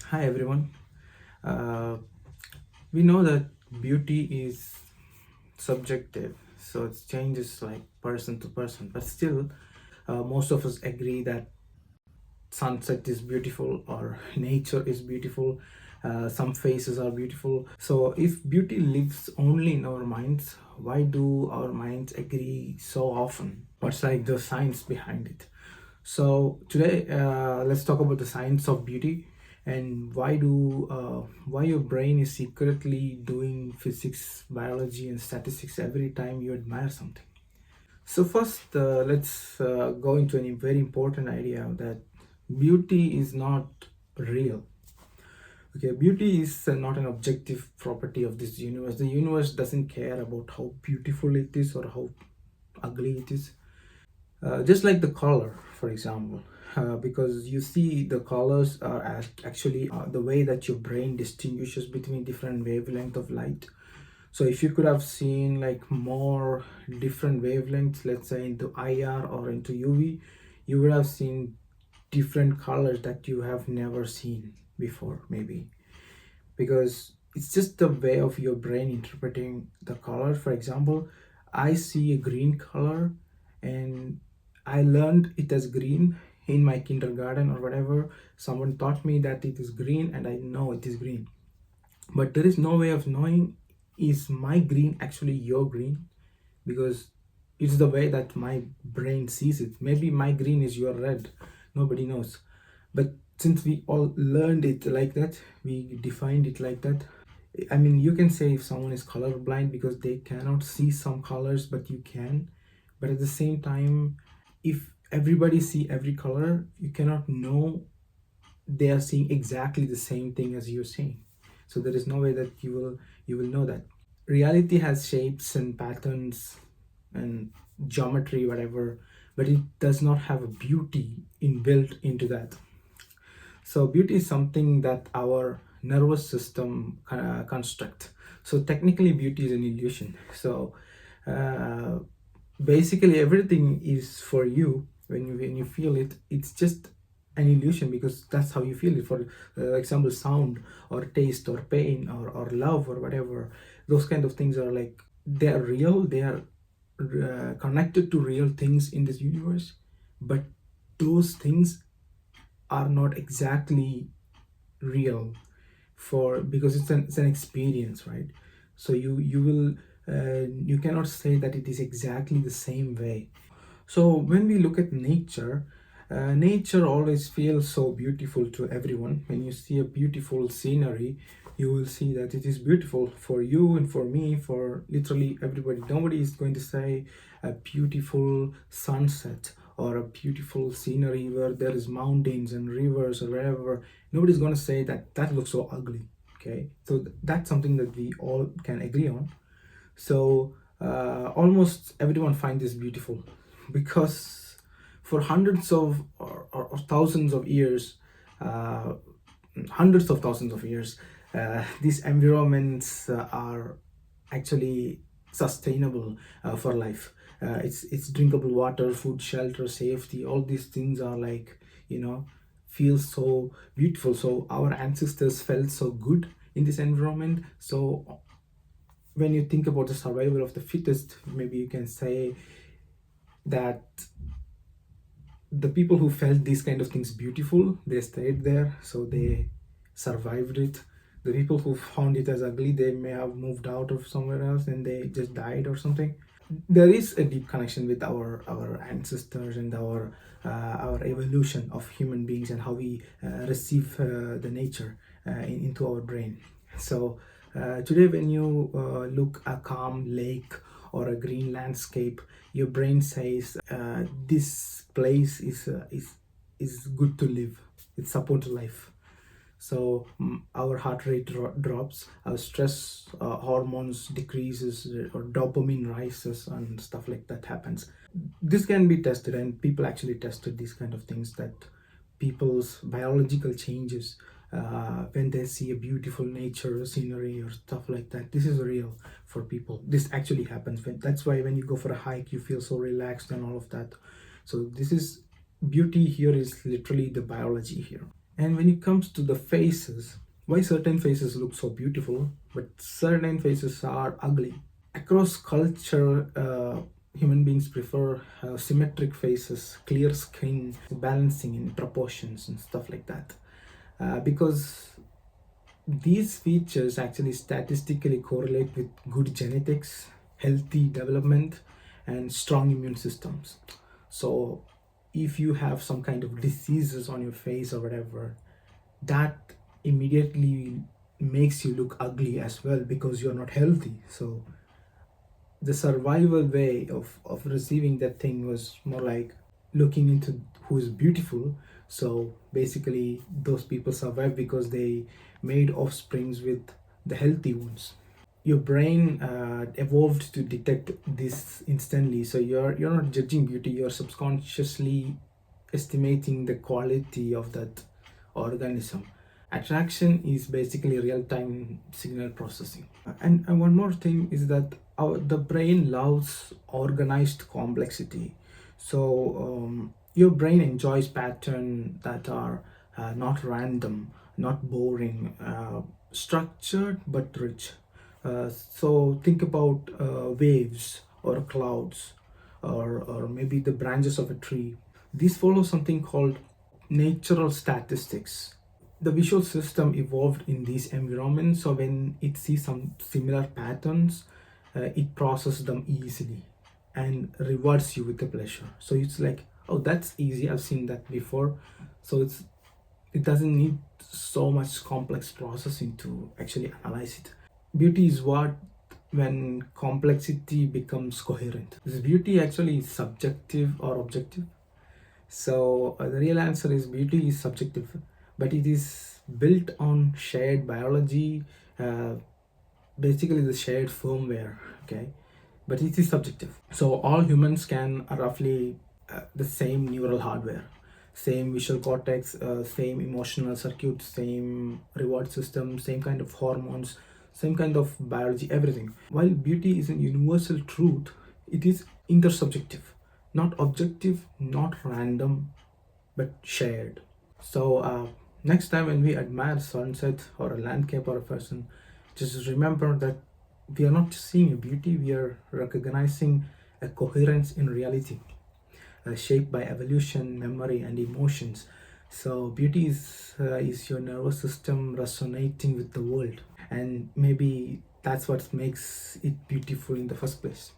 Hi everyone. Uh, we know that beauty is subjective, so it changes like person to person. But still, most of us agree that sunset is beautiful or nature is beautiful. Some faces are beautiful. So, if beauty lives only in our minds, why do our minds agree so often? What's like the science behind it? So today, let's talk about the science of beauty and why your brain is secretly doing physics, biology, and statistics every time you admire something. So first, let's go into a very important idea that beauty is not real. Okay, beauty is not an objective property of this universe. The universe doesn't care about how beautiful it is or how ugly it is. Just like the color, for example, because you see the colors are actually the way that your brain distinguishes between different wavelength of light. So if you could have seen like more different wavelengths, let's say into IR or into UV, you would have seen different colors that you have never seen before, maybe because it's just the way of your brain interpreting the color. For example, I see a green color and I learned it as green in my kindergarten or whatever. Someone taught me that it is green and I know it is green. But there is no way of knowing is my green actually your green, because it's the way that my brain sees it. Maybe my green is your red. Nobody knows. But since we all learned it like that, we defined it like that. I mean, you can say if someone is colorblind because they cannot see some colors, but you can. But at the same time, if everybody see every color, you cannot know they are seeing exactly the same thing as you're seeing. So there is no way that you will know that. Reality has shapes and patterns and geometry, whatever, but it does not have a beauty inbuilt into that. So beauty is something that our nervous system construct. So technically beauty is an illusion. So uh, basically everything is for you. When you feel it, it's just an illusion because that's how you feel it. For example, sound or taste or pain or love or whatever, those kind of things are like, they are real. They are connected to real things in this universe, but those things are not exactly real, for because it's an experience, right? So you will you cannot say that it is exactly the same way. So when we look at nature, nature always feels so beautiful to everyone. When you see a beautiful scenery, you will see that it is beautiful for you and for me, for literally everybody. Nobody is going to say a beautiful sunset or a beautiful scenery where there is mountains and rivers or wherever. Nobody's going to say that that looks so ugly. Okay, so that's something that we all can agree on. So almost everyone finds this beautiful because for hundreds of or thousands of years, uh, hundreds of thousands of years, these environments are actually sustainable for life. It's drinkable water, food, shelter, safety. All these things are like, you know, feel so beautiful. So our ancestors felt so good in this environment. So when you think about the survival of the fittest, maybe you can say that the people who felt these kind of things beautiful, they stayed there, so they survived it. The people who found it as ugly, they may have moved out of somewhere else and they just died or something. There is a deep connection with our ancestors and our evolution of human beings and how we receive the nature into our brain. So today when you look a calm lake or a green landscape, your brain says this place is good to live, it's support life. So our heart rate drops, our stress hormones decreases, or dopamine rises and stuff like that happens. This can be tested, and people actually tested these kind of things, that people's biological changes when they see a beautiful nature scenery or stuff like that. This is real for people. This actually happens. That's why when you go for a hike, you feel so relaxed and all of that. So this is beauty here, is literally the biology here. And when it comes to the faces, why certain faces look so beautiful, but certain faces are ugly? Across culture, human beings prefer symmetric faces, clear skin, balancing in proportions, and stuff like that. Because these features actually statistically correlate with good genetics, healthy development, and strong immune systems. So, if you have some kind of diseases on your face or whatever, that immediately makes you look ugly as well because you're not healthy. So, the survival way of receiving that thing was more like looking into who's beautiful. So basically those people survived because they made offsprings with the healthy ones. Your brain evolved to detect this instantly, so you're not judging beauty, you're subconsciously estimating the quality of that organism. Attraction is basically real-time signal processing. And one more thing is that the brain loves organized complexity. So your brain enjoys patterns that are not random, not boring, structured but rich. So think about waves or clouds, or maybe the branches of a tree. These follow something called natural statistics. The visual system evolved in these environments, so when it sees some similar patterns, it processes them easily and rewards you with the pleasure. So it's like, oh, that's easy, I've seen that before. So it doesn't need so much complex processing to actually analyze it. Beauty is what when complexity becomes coherent. Is beauty actually subjective or objective? So the real answer is beauty is subjective, but it is built on shared biology, uh, basically the shared firmware. Okay, but it is subjective. So all humans can roughly the same neural hardware, same visual cortex, same emotional circuit, same reward system, same kind of hormones, same kind of biology, everything. While beauty is a universal truth, it is intersubjective, not objective, not random, but shared. So next time when we admire sunset or a landscape or a person, just remember that we are not just seeing a beauty, we are recognizing a coherence in reality, shaped by evolution, memory, and emotions. So beauty is your nervous system resonating with the world, and maybe that's what makes it beautiful in the first place.